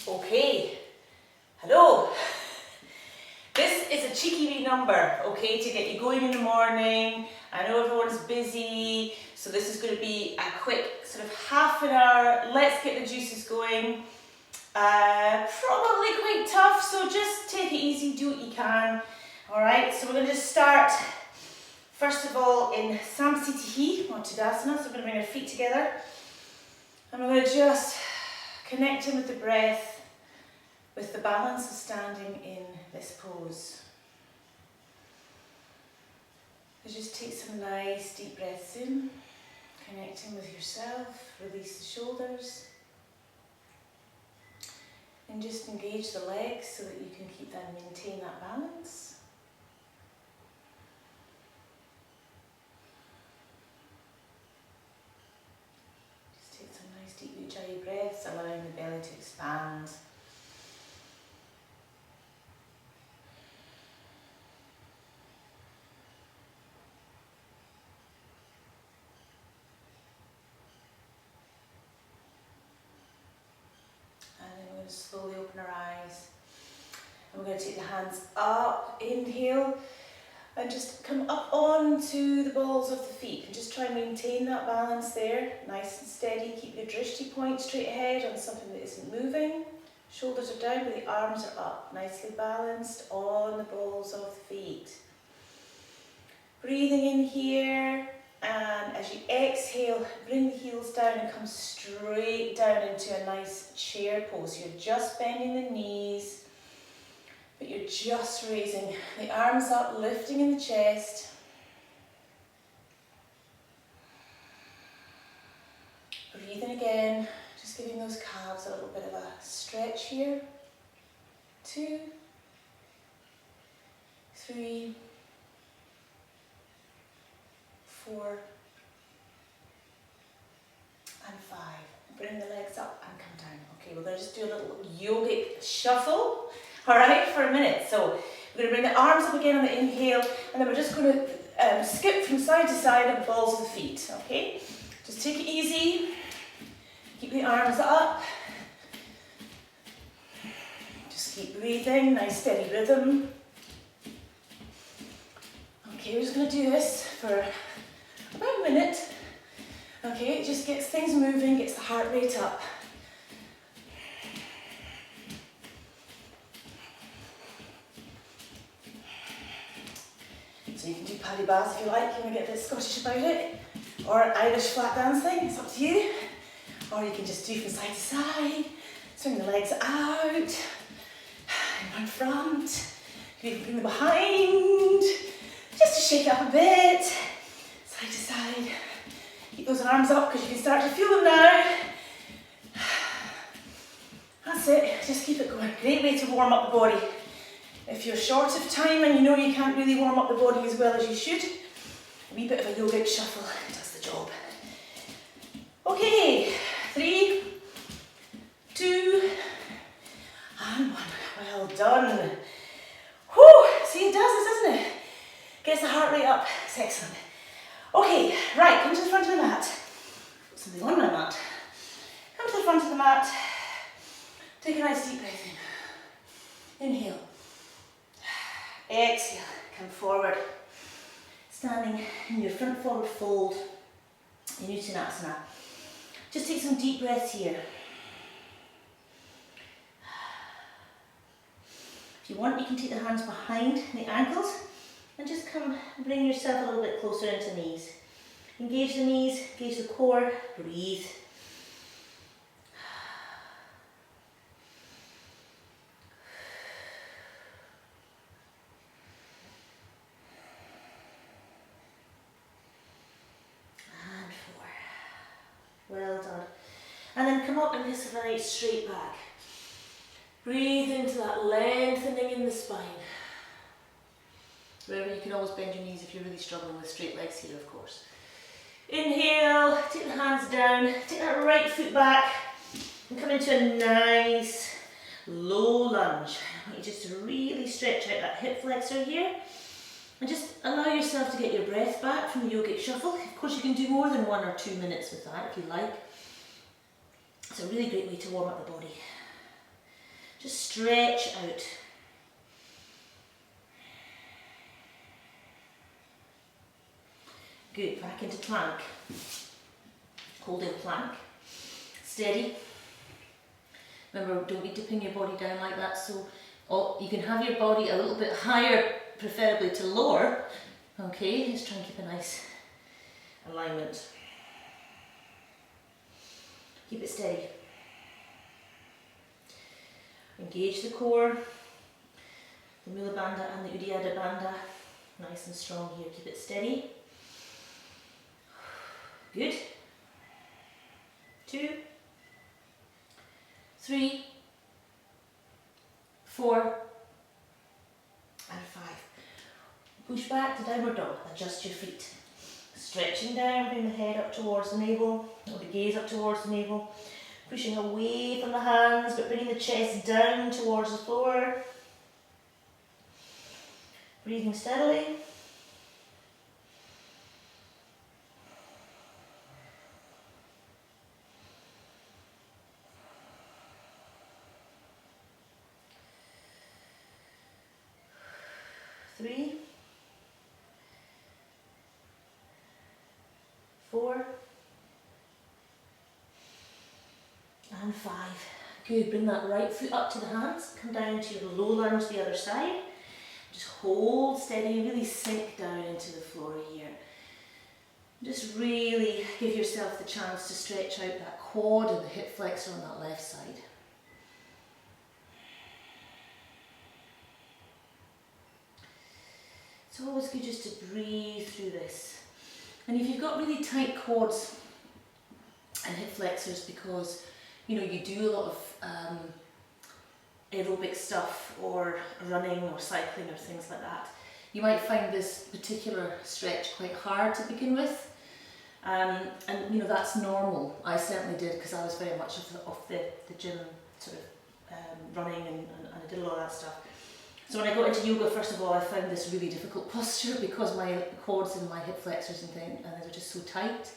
Okay, hello. This is a cheeky wee number, okay, to get you going in the morning. I know everyone's busy, so this is going to be a quick sort of half an hour. Let's get the juices going. Probably quite tough, so just take it easy, do what you can. Alright, so we're going to just start, first of all, in Samsitihi, or Tadasana. So we're going to bring our feet together. And we're going to just connect in with the breath, with the balance of standing in this pose. So just take some nice deep breaths in, connecting with yourself, release the shoulders, and just engage the legs so that you can keep that and maintain that balance. Just take some nice deep Ujjayi breaths, allowing the belly to expand. Slowly open our eyes, and we're going to take the hands up, inhale, and just come up onto the balls of the feet and just try and maintain that balance there, nice and steady. Keep your drishti point straight ahead on something that isn't moving. Shoulders are down but the arms are up, nicely balanced on the balls of the feet. Breathing in here. And as you exhale, bring the heels down and come straight down into a nice chair pose. You're just bending the knees, but you're just raising the arms up, lifting in the chest. Breathing again, just giving those calves a little bit of a stretch here. 2, 3, 4, and 5. Bring the legs up and come down. Okay, we're going to just do a little yogic shuffle, all right, for a minute. So we're going to bring the arms up again on the inhale, and then we're just going to skip from side to side on the balls of the feet, okay? Just take it easy. Keep the arms up. Just keep breathing, nice steady rhythm. Okay, we're just going to do this for about a minute. Okay, it just gets things moving, gets the heart rate up. So you can do paddy bars if you like, you want to get a bit Scottish about it, or Irish flat dancing, it's up to you. Or you can just do from side to side, swing the legs out, in front, you can bring them behind, just to shake it up a bit. Side to side. Keep those arms up because you can start to feel them now. That's it, just keep it going. Great way to warm up the body. If you're short of time and you know you can't really warm up the body as well as you should, a wee bit of a yogic shuffle does the job. Okay, 3, 2, and 1. Well done. Whew, see, it does this, doesn't it? Gets the heart rate up. It's excellent. Okay, right, come to the front of the mat. Put something on my mat. Come to the front of the mat. Take a nice deep breath in. Inhale. Exhale. Come forward. Standing in your front forward fold in Uttanasana. Just take some deep breaths here. If you want, you can take the hands behind the ankles and just come bring yourself a little bit closer into knees. Engage the knees, engage the core, breathe. And 4. Well done. And then come up and just have a nice straight back. Breathe into that lengthening in the spine. Remember, you can always bend your knees if you're really struggling with straight legs here, of course. Inhale, take the hands down, take that right foot back, and come into a nice low lunge. I want you just to really stretch out that hip flexor here, and just allow yourself to get your breath back from the yogic shuffle. Of course, you can do more than 1 or 2 minutes with that if you like. It's a really great way to warm up the body. Just stretch out. Good, back into plank. Holding plank. Steady. Remember, don't be dipping your body down like that, so you can have your body a little bit higher, preferably to lower. Okay, just try and keep a nice alignment. Keep it steady. Engage the core, the Mula Bandha and the Uddiyana Bandha. Nice and strong here. Keep it steady. Good. 2, 3, 4, and 5. Push back to downward dog. Adjust your feet. Stretching down, bring the head up towards the navel, or the gaze up towards the navel. Pushing away from the hands, but bringing the chest down towards the floor. Breathing steadily. Three, 4, and 5. Good, bring that right foot up to the hands, come down to your low lunge the other side. Just hold steady, really sink down into the floor here. Just really give yourself the chance to stretch out that quad and the hip flexor on that left side. It's always good just to breathe through this. And if you've got really tight quads and hip flexors because you do a lot of aerobic stuff or running or cycling or things like that, you might find this particular stretch quite hard to begin with. And that's normal. I certainly did, because I was very much of the gym sort of running and I did a lot of that stuff. So when I got into yoga, first of all, I found this really difficult posture because my quads and my hip flexors and things, and they were just so tight.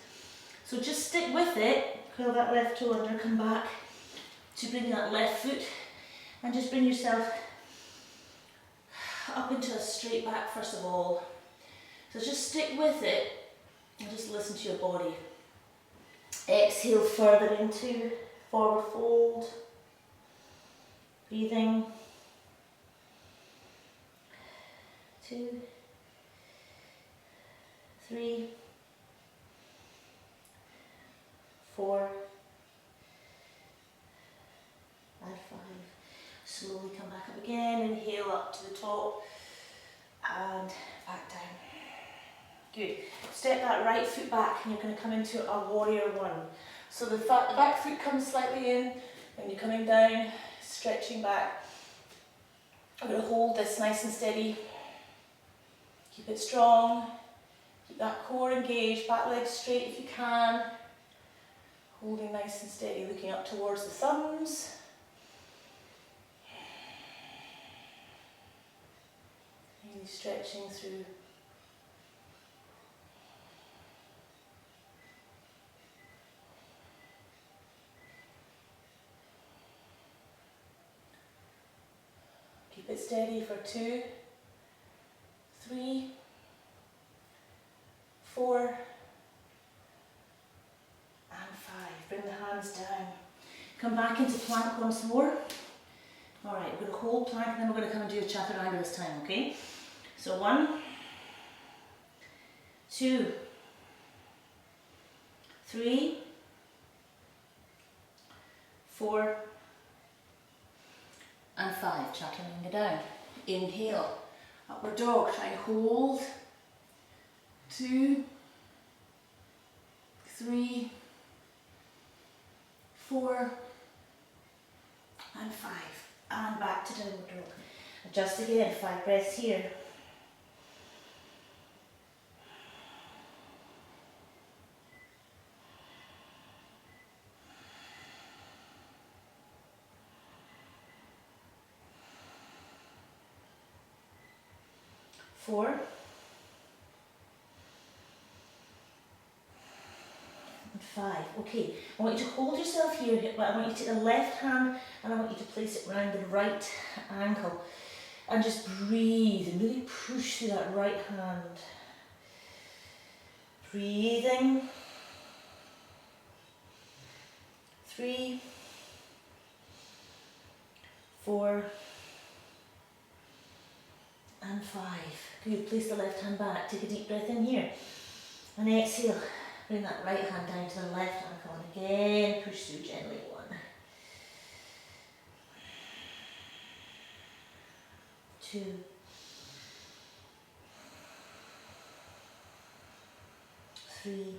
So just stick with it, curl that left toe under, come back to bring that left foot, and just bring yourself up into a straight back first of all. So just stick with it and just listen to your body. Exhale further into forward fold, breathing. 2, 3, 4, and 5. Slowly come back up again, inhale up to the top and back down. Good. Step that right foot back and you're going to come into a warrior one. So the back foot comes slightly in and you're coming down, stretching back. I'm going to hold this nice and steady. Keep it strong, keep that core engaged, back leg straight if you can. Holding nice and steady, looking up towards the thumbs. Really stretching through. Keep it steady for 2, 3, 4, and 5. Bring the hands down. Come back into plank once more. Alright, we're going to hold plank and then we're going to come and do a chaturanga this time, okay? So 1, 2, 3, 4, and 5. Chaturanga down. Inhale. Upward dog, try and hold. 2, 3, 4, and 5. And back to downward dog. Adjust again, 5 breaths here. Four, and 5. Okay, I want you to hold yourself here, but I want you to take the left hand and I want you to place it around the right ankle. And just breathe and really push through that right hand. Breathing. 3, 4, and 5. Good, place the left hand back. Take a deep breath in here. And exhale. Bring that right hand down to the left ankle. And again, push through gently. 1, 2, 3,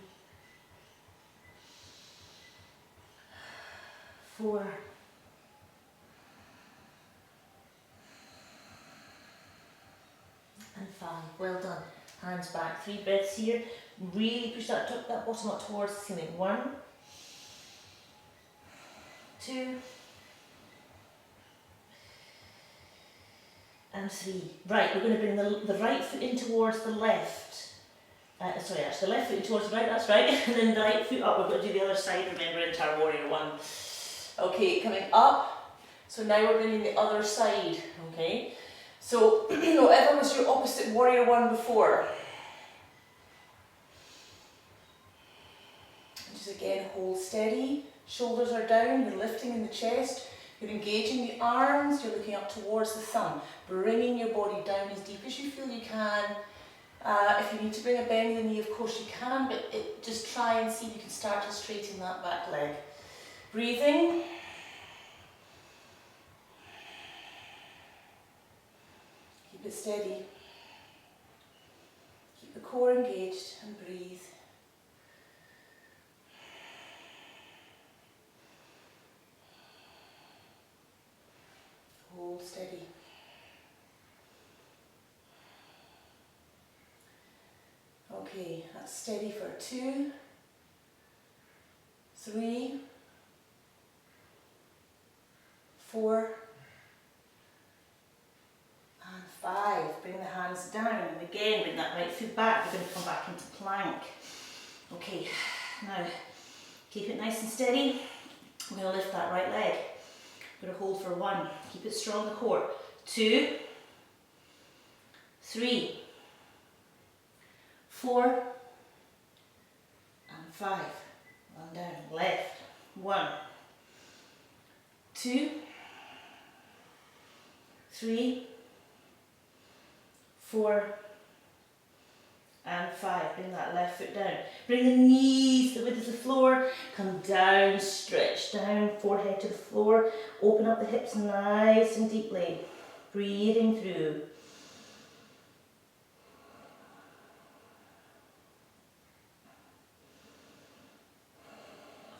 4, and 5. Well done. Hands back. 3 breaths here. Really push that bottom up towards the ceiling. 1, 2, and 3. Right, we're going to bring the right foot in towards the left. Sorry, actually, the left foot in towards the right, that's right. And then the right foot up, we're going to do the other side, remember, into our warrior 1. Okay, coming up. So now we're bringing the other side, okay? So, whatever was your opposite warrior 1 before. Just again, hold steady. Shoulders are down, you're lifting in the chest. You're engaging the arms, you're looking up towards the thumb. Bringing your body down as deep as you feel you can. If you need to bring a bend in the knee, of course you can, but just try and see if you can start to straighten that back leg. Breathing. Keep it steady. Keep the core engaged and breathe. Hold steady. Okay, that's steady for 2, 3, 4, and 5. Bring the hands down, and again bring that right foot back. We're going to come back into plank. Okay, now keep it nice and steady. We're going to lift that right leg. We're going to hold for 1. Keep it strong, the core. 2, 3, 4, and 5. One down, left. 1, 2, 3, 4, and 5. Bring that left foot down. Bring the knees to the width of the floor. Come down, stretch down, forehead to the floor. Open up the hips nice and deeply. Breathing through.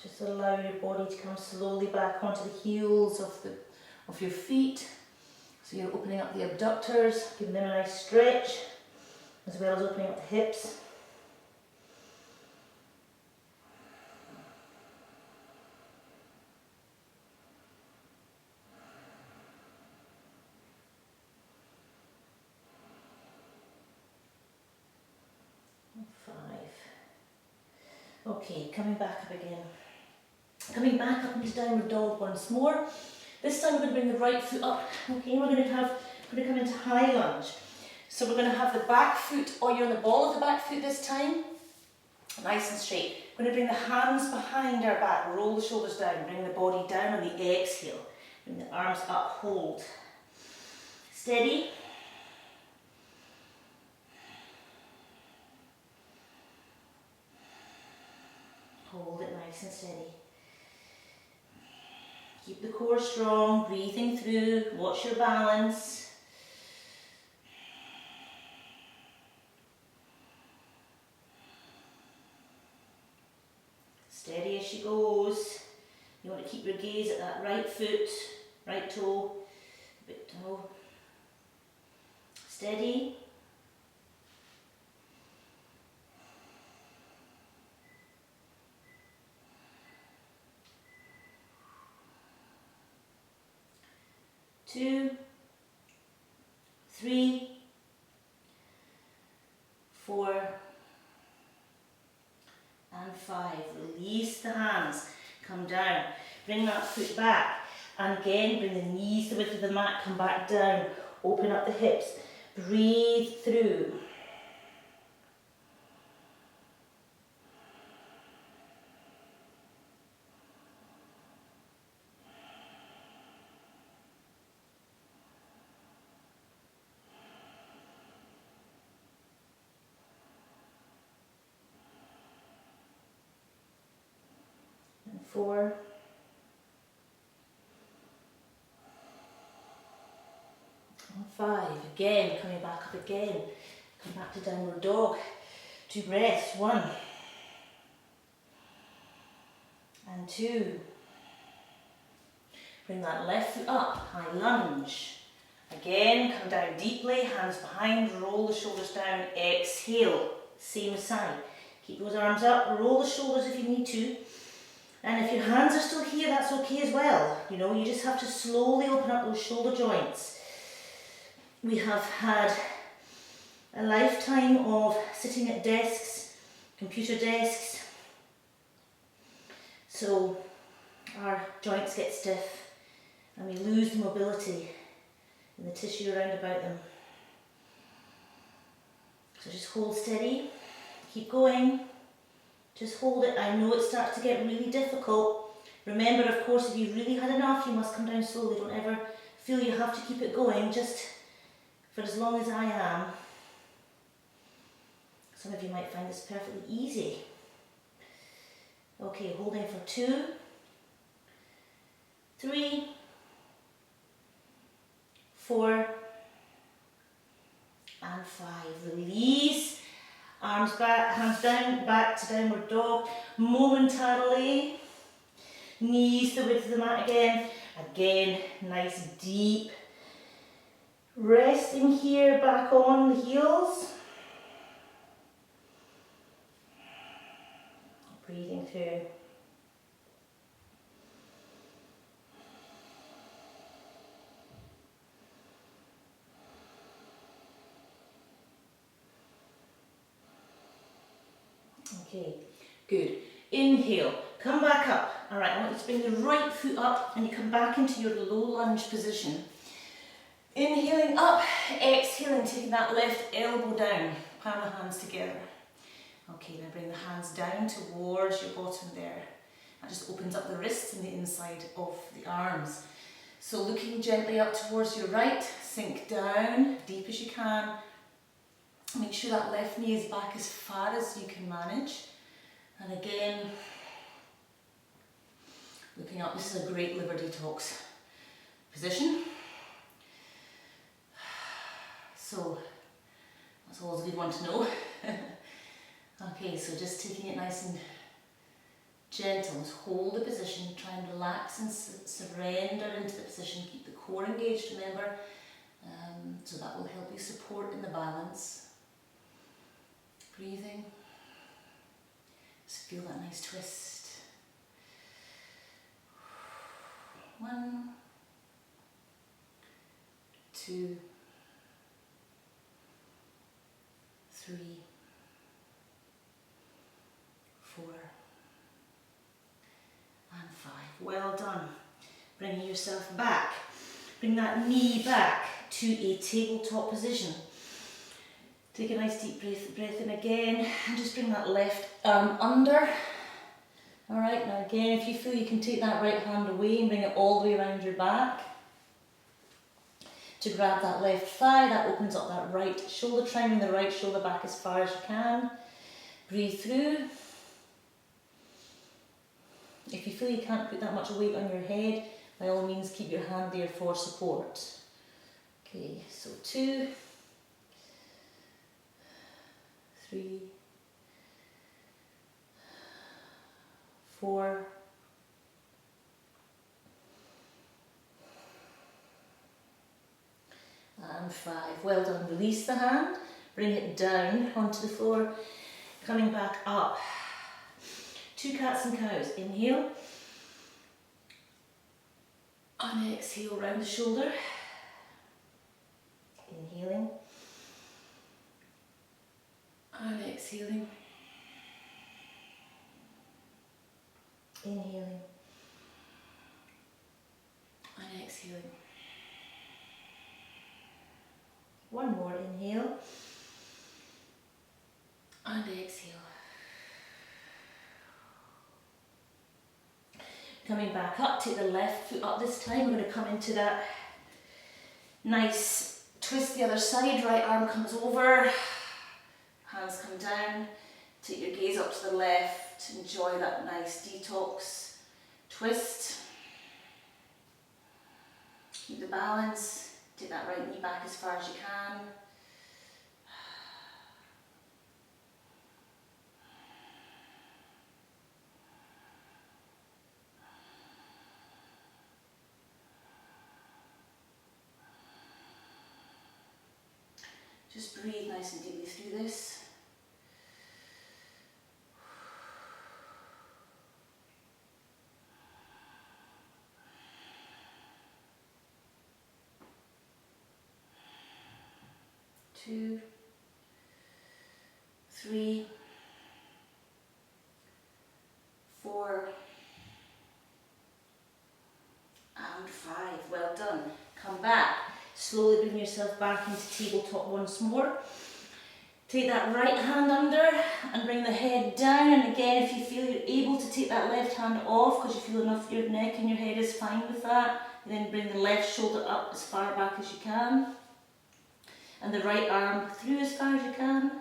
Just allow your body to come slowly back onto the heels of your feet. So you're opening up the abductors, giving them a nice stretch, as well as opening up the hips. And 5. Okay, coming back up again. Coming back up into downward dog once more. This time we're going to bring the right foot up. Okay, we're going to come into high lunge. So we're going to have the back foot, or you're on the ball of the back foot this time. Nice and straight. We're going to bring the hands behind our back, roll the shoulders down, bring the body down on the exhale. Bring the arms up, hold. Steady. Hold it nice and steady. Keep the core strong, breathing through, watch your balance. Steady as she goes. You want to keep your gaze at that right foot, right toe, big toe. Steady. Two, 3, 4, and 5. Release come down. Bring that foot back. And again, bring the knees to the width of the mat, come back down. Open up the hips. Breathe through. And 4. And 5. Again, coming back up again. Come back to downward dog. 2 breaths. 1. And 2. Bring that left foot up, high lunge. Again, come down deeply, hands behind, roll the shoulders down, exhale, same side. Keep those arms up, roll the shoulders if you need to. And if your hands are still here, that's okay as well. You know, you just have to slowly open up those shoulder joints. We have had a lifetime of sitting at desks, computer desks, so our joints get stiff and we lose the mobility in the tissue around about them. So just hold steady, keep going, just hold it. I know it starts to get really difficult. Remember, of course, if you've really had enough, you must come down slowly. Don't ever feel you have to keep it going, just for as long as I am. Some of you might find this perfectly easy. Okay, holding for 2, 3, 4, and 5. Release. Arms back, hands down, back to downward dog. Momentarily. Knees to the width of the mat again. Again, nice deep. Resting here, back on the heels. Breathing through. Okay, good. Inhale, come back up. All right, I want you to bring the right foot up and you come back into your low lunge position. Inhaling up, exhaling, taking that left elbow down, palm the hands together. Okay, now bring the hands down towards your bottom there. That just opens up the wrists and the inside of the arms. So looking gently up towards your right, sink down, deep as you can. Make sure that left knee is back as far as you can manage. And again, looking up, this is a great liver detox position. So that's always a good one to know. Okay, so just taking it nice and gentle, just hold the position, try and relax and surrender into the position, keep the core engaged, remember, so that will help you support in the balance. Breathing, just feel that nice twist. 1, 2, 3, 4, and 5. Well done. Bringing yourself back. Bring that knee back to a tabletop position. Take a nice deep breath in again, and just bring that left arm under. Alright, now again, if you feel you can take that right hand away and bring it all the way around your back. To grab that left thigh, that opens up that right shoulder, try and bring the right shoulder back as far as you can. Breathe through. If you feel you can't put that much weight on your head, by all means keep your hand there for support. Okay, so 2, 3, 4, and 5. Well done. Release the hand, bring it down onto the floor, coming back up. 2 cats and cows. Inhale, and exhale round the shoulder. Inhaling, and exhaling. Inhaling, exhaling. One more, inhale. And exhale. Coming back up, take the left foot up this time. We're going to come into that nice twist the other side. Right arm comes over, hands come down. Take your gaze up to the left. Enjoy that nice detox twist. Keep the balance. Take that right knee back as far as you can. Just breathe nice and deeply through this. Two, three, four, and five. Well done. Come back. Slowly bring yourself back into tabletop once more. Take that right hand under and bring the head down. And again, if you feel you're able to take that left hand off because you feel enough your neck and your head is fine with that, and then bring the left shoulder up as far back as you can. And the right arm through as far as you can.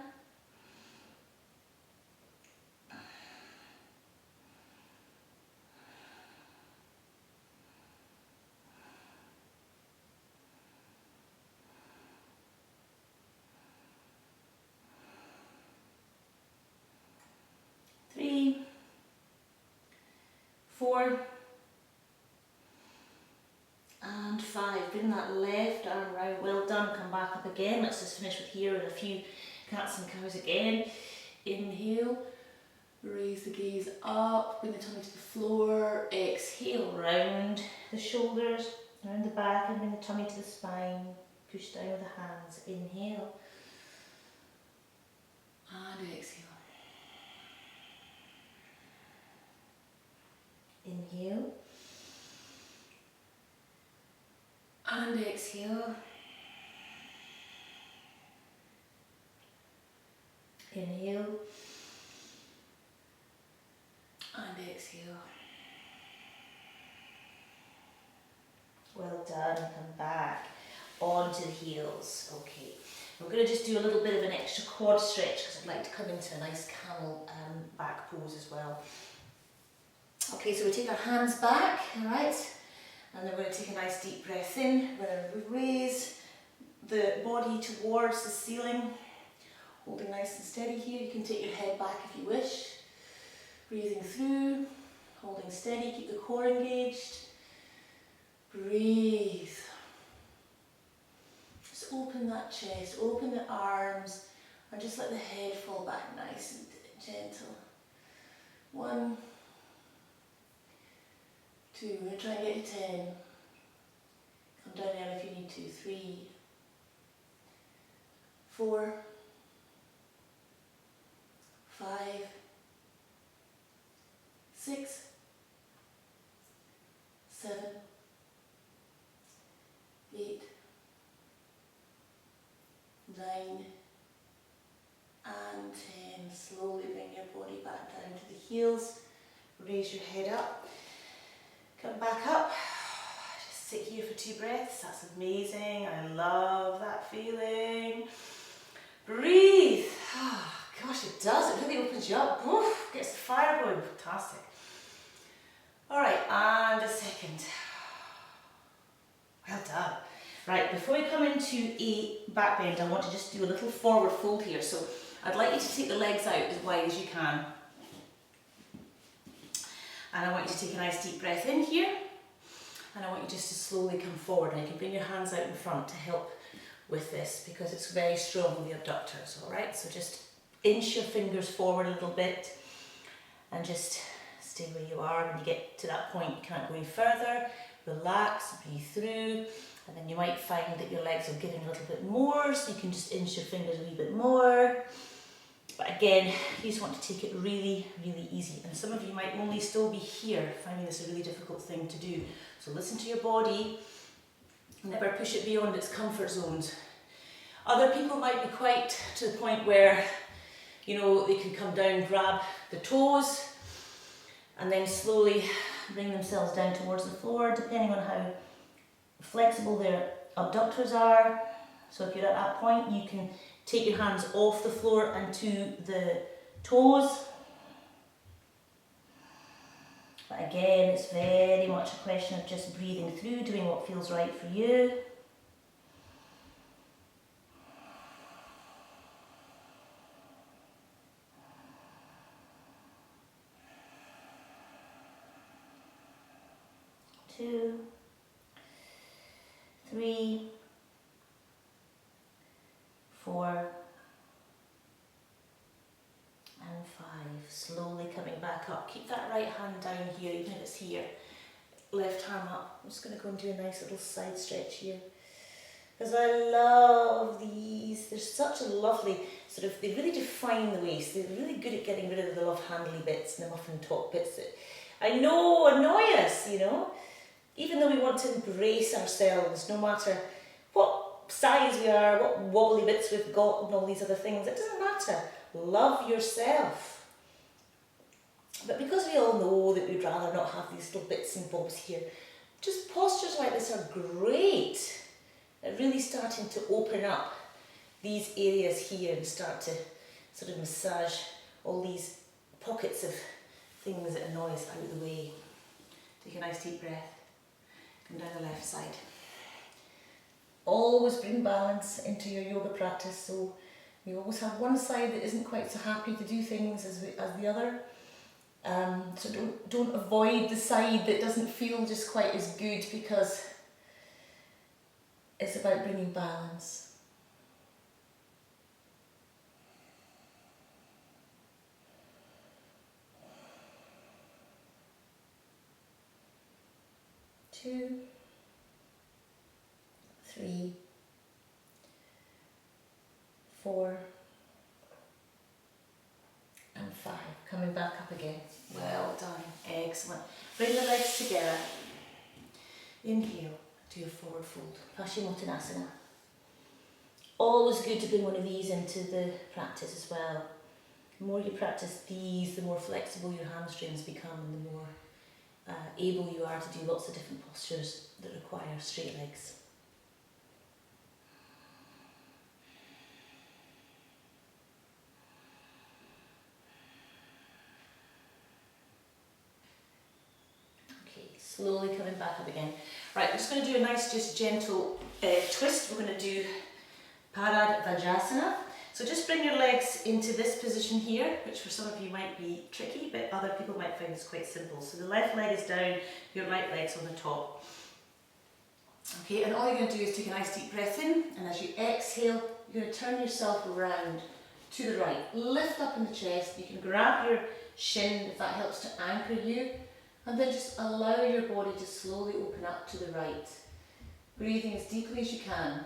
Three, four, and five. Bring that left arm round. Well done. Come back up again. Let's just finish with here with a few cats and cows again. Inhale. Raise the gaze up. Bring the tummy to the floor. Exhale. Round the shoulders, round the back, and bring the tummy to the spine. Push down with the hands. Inhale. And exhale. Inhale. And exhale. Inhale. And exhale. Well done. Come back onto the heels. Okay. We're going to just do a little bit of an extra quad stretch because I'd like to come into a nice camel back pose as well. Okay, so we take our hands back, alright, and then we're going to take a nice deep breath in. We're going to raise the body towards the ceiling, holding nice and steady here. You can take your head back if you wish. Breathing through, holding steady, keep the core engaged. Breathe. Just open that chest, open the arms, and just let the head fall back nice and gentle. 1, 2, we're going to try and get to 10. Come down now if you need to. 3, 4, 5, 6, 7, 8, 9, and 10. Slowly bring your body back down to the heels. Raise your head up. Come back up. Just sit here for 2 breaths. That's amazing. I love that feeling. Breathe. Oh, gosh, it does. It really opens you up. Oof, gets the fire going. Fantastic. All right, and a second. Well done. Right, before we come into a back bend, I want to just do a little forward fold here. So I'd like you to take the legs out as wide as you can. And I want you to take a nice deep breath in here. And I want you just to slowly come forward. And you can bring your hands out in front to help with this because it's very strong with the abductors, all right? So just inch your fingers forward a little bit and just stay where you are. When you get to that point, you can't go any further. Relax, breathe through. And then you might find that your legs are giving a little bit more, so you can just inch your fingers a wee bit more. But again, you just want to take it really, really easy. And some of you might only still be here, finding this a really difficult thing to do. So listen to your body. Never push it beyond its comfort zones. Other people might be quite to the point where, you know, they can come down, grab the toes, and then slowly bring themselves down towards the floor, depending on how flexible their abductors are. So if you're at that point, you can take your hands off the floor and to the toes. But again, it's very much a question of just breathing through, doing what feels right for you. Two, three, four, and five. Slowly coming back up. Keep that right hand down here, even if it's here. Left arm up. I'm just going to go and do a nice little side stretch here. Because I love these. They're such a lovely sort of, they really define the waist. They're really good at getting rid of the love handly bits and the muffin top bits that I know annoy us, you know. Even though we want to embrace ourselves, no matter what size we are, what wobbly bits we've got and all these other things, it doesn't matter. Love yourself. But because we all know that we'd rather not have these little bits and bobs here, just postures like this are great at really starting to open up these areas here and start to sort of massage all these pockets of things that annoy us out of the way. Take a nice deep breath. Come down the left side. Always bring balance into your yoga practice, so you always have one side that isn't quite so happy to do things as the other. So don't avoid the side that doesn't feel just quite as good, because it's about bringing balance. Two, three, four, and five. Coming back up again. Well done. Excellent. Bring the legs together. Inhale. Do your forward fold. Paschimottanasana. Always good to bring one of these into the practice as well. The more you practice these, the more flexible your hamstrings become and the more able you are to do lots of different postures that require straight legs. Okay, slowly coming back up again. Right, I'm just going to do a nice, just gentle twist. We're going to do Paradvajasana. So just bring your legs into this position here, which for some of you might be tricky, but other people might find this quite simple. So the left leg is down, your right leg's on the top. Okay, and all you're going to do is take a nice deep breath in, and as you exhale, you're going to turn yourself around to the right. Lift up in the chest. You can grab your shin if that helps to anchor you, and then just allow your body to slowly open up to the right. Breathing as deeply as you can.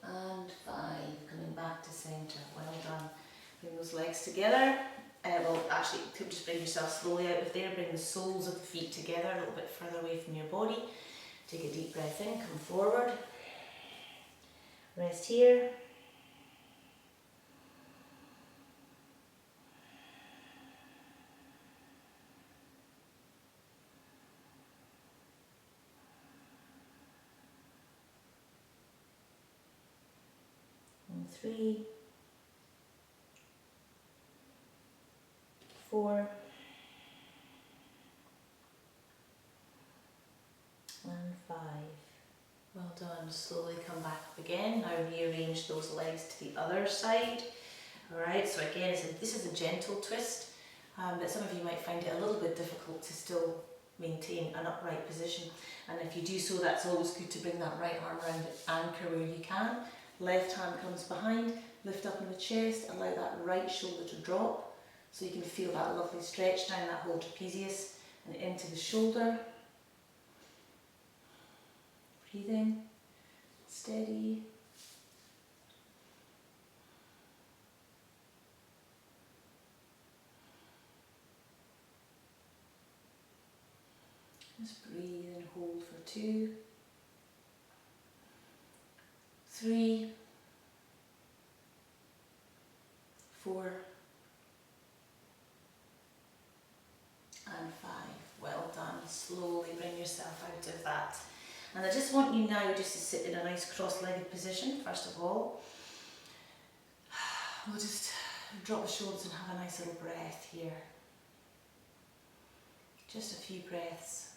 And five, coming back to centre. Well done. Bring those legs together. Well, actually, you could just bring yourself slowly out of there. Bring the soles of the feet together a little bit further away from your body. Take a deep breath in, come forward. Rest here. And 3, 4, and 5. Well done. Slowly come back up again. Now rearrange those legs to the other side. Alright, so again, this is a gentle twist, but some of you might find it a little bit difficult to still maintain an upright position. And if you do so, that's always good to bring that right arm around and anchor where you can. Left hand comes behind, lift up in the chest, allow that right shoulder to drop. So you can feel that lovely stretch down that whole trapezius and into the shoulder. Breathing, steady. Just breathe and hold for 2, 3, 4, and 5. Well done. Slowly bring yourself out of that. And I just want you now just to sit in a nice cross-legged position, first of all. We'll just drop the shoulders and have a nice little breath here. Just a few breaths.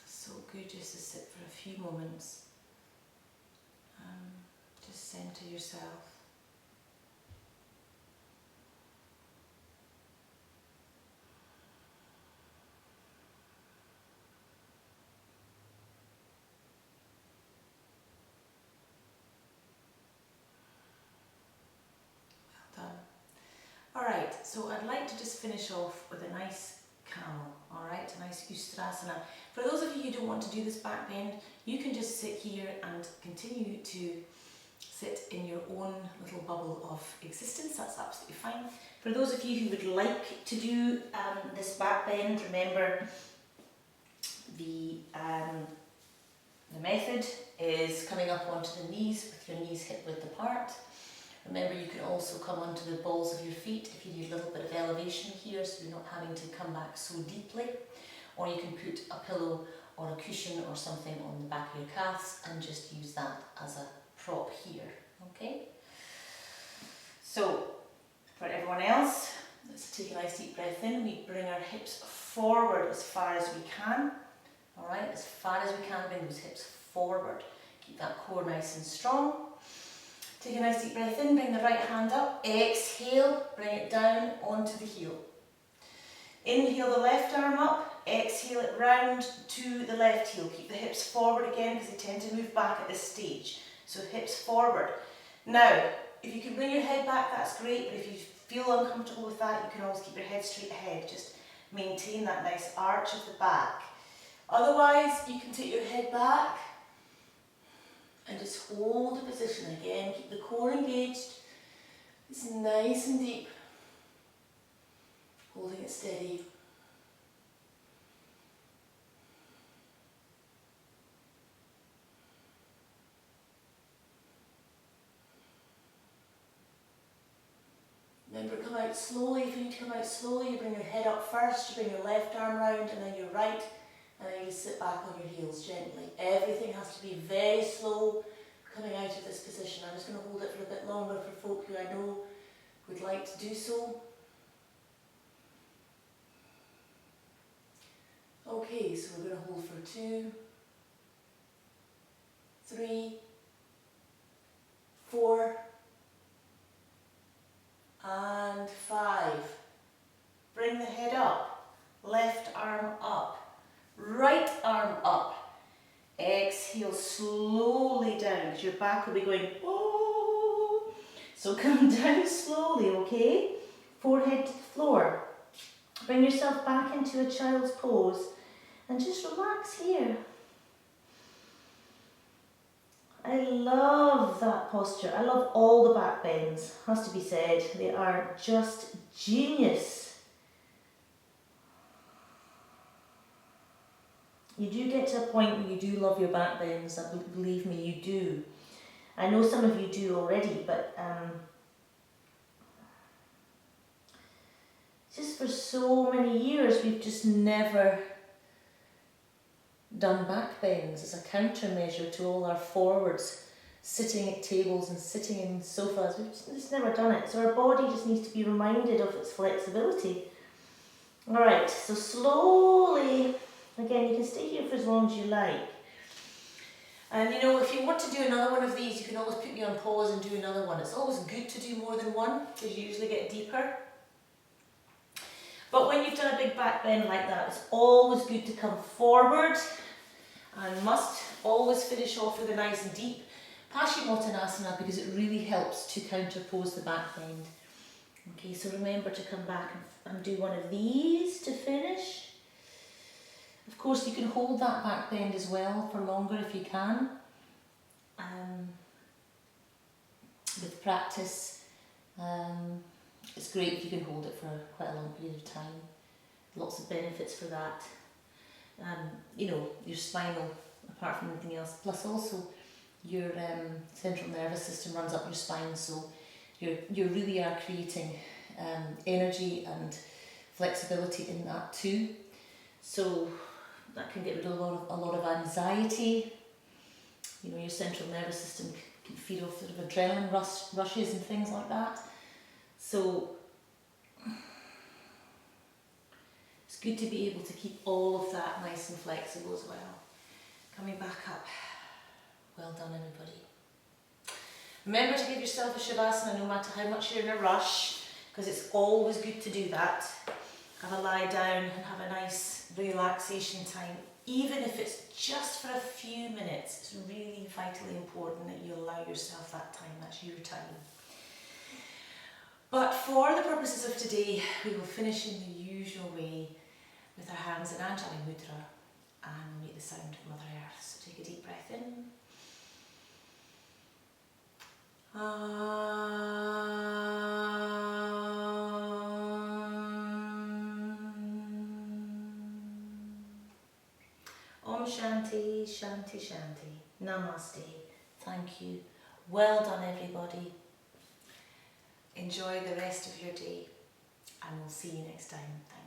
So good just to sit for a few moments. Just centre yourself. Well done. Alright, so I'd like to just finish off with a nice camel, alright, a nice Ustrasana. For those of you who don't want to do this back bend, you can just sit here and continue to sit in your own little bubble of existence. That's absolutely fine. For those of you who would like to do this back bend, remember the method is coming up onto the knees with your knees hip width apart. Remember, you can also come onto the balls of your feet if you need a little bit of elevation here, so you're not having to come back so deeply. Or you can put a pillow or a cushion or something on the back of your calves and just use that as a prop here, okay? So, for everyone else, let's take a nice deep breath in. We bring our hips forward as far as we can, all right? As far as we can, bring those hips forward. Keep that core nice and strong. Take a nice deep breath in, bring the right hand up, exhale, bring it down onto the heel. Inhale the left arm up, exhale it round to the left heel. Keep the hips forward again because they tend to move back at this stage. So hips forward. Now, if you can bring your head back, that's great, but if you feel uncomfortable with that, you can always keep your head straight ahead. Just maintain that nice arch of the back. Otherwise, you can take your head back and just hold the position again. Keep the core engaged. It's nice and deep. Holding it steady. Remember, come out slowly. If you need to come out slowly, you bring your head up first, you bring your left arm round and then your right, and then you sit back on your heels gently. Everything has to be very slow coming out of this position. I'm just going to hold it for a bit longer for folk who I know would like to do so. Okay, so we're going to hold for 2, 3, 4, and 5. Bring the head up, left arm up, right arm up. Exhale slowly down because your back will be going, oh. So come down slowly, okay? Forehead to the floor. Bring yourself back into a child's pose and just relax here. I love that posture. I love all the back bends, has to be said. They are just genius. You do get to a point where you do love your back bends, believe me, you do. I know some of you do already, but just for so many years we've just never done back bends as a countermeasure to all our forwards, sitting at tables and sitting in sofas. We've just never done it. So our body just needs to be reminded of its flexibility. Alright, so slowly, again, you can stay here for as long as you like. And you know, if you want to do another one of these, you can always put me on pause and do another one. It's always good to do more than one because you usually get deeper. But when you've done a big back bend like that, it's always good to come forward and must always finish off with a nice deep Paschimottanasana, because it really helps to counterpose the back bend. Okay, so remember to come back and do one of these to finish. Of course, you can hold that back bend as well for longer if you can. With practice, it's great if you can hold it for quite a long period of time. Lots of benefits for that. You know, your spinal, apart from anything else, plus also your central nervous system runs up your spine, so you really are creating energy and flexibility in that too. So that can get rid of a lot of anxiety. You know, your central nervous system can feed off sort of adrenaline rushes and things like that. So it's good to be able to keep all of that nice and flexible as well. Coming back up. Well done, everybody. Remember to give yourself a shavasana no matter how much you're in a rush, because it's always good to do that. Have a lie down and have a nice relaxation time. Even if it's just for a few minutes, it's really vitally important that you allow yourself that time. That's your time. But for the purposes of today, we will finish in the usual way with our hands in Anjali Mudra, and we'll make the sound of Mother Earth. So take a deep breath in. Om Shanti, Shanti, Shanti. Namaste. Thank you. Well done, everybody. Enjoy the rest of your day, and we'll see you next time. Thank you.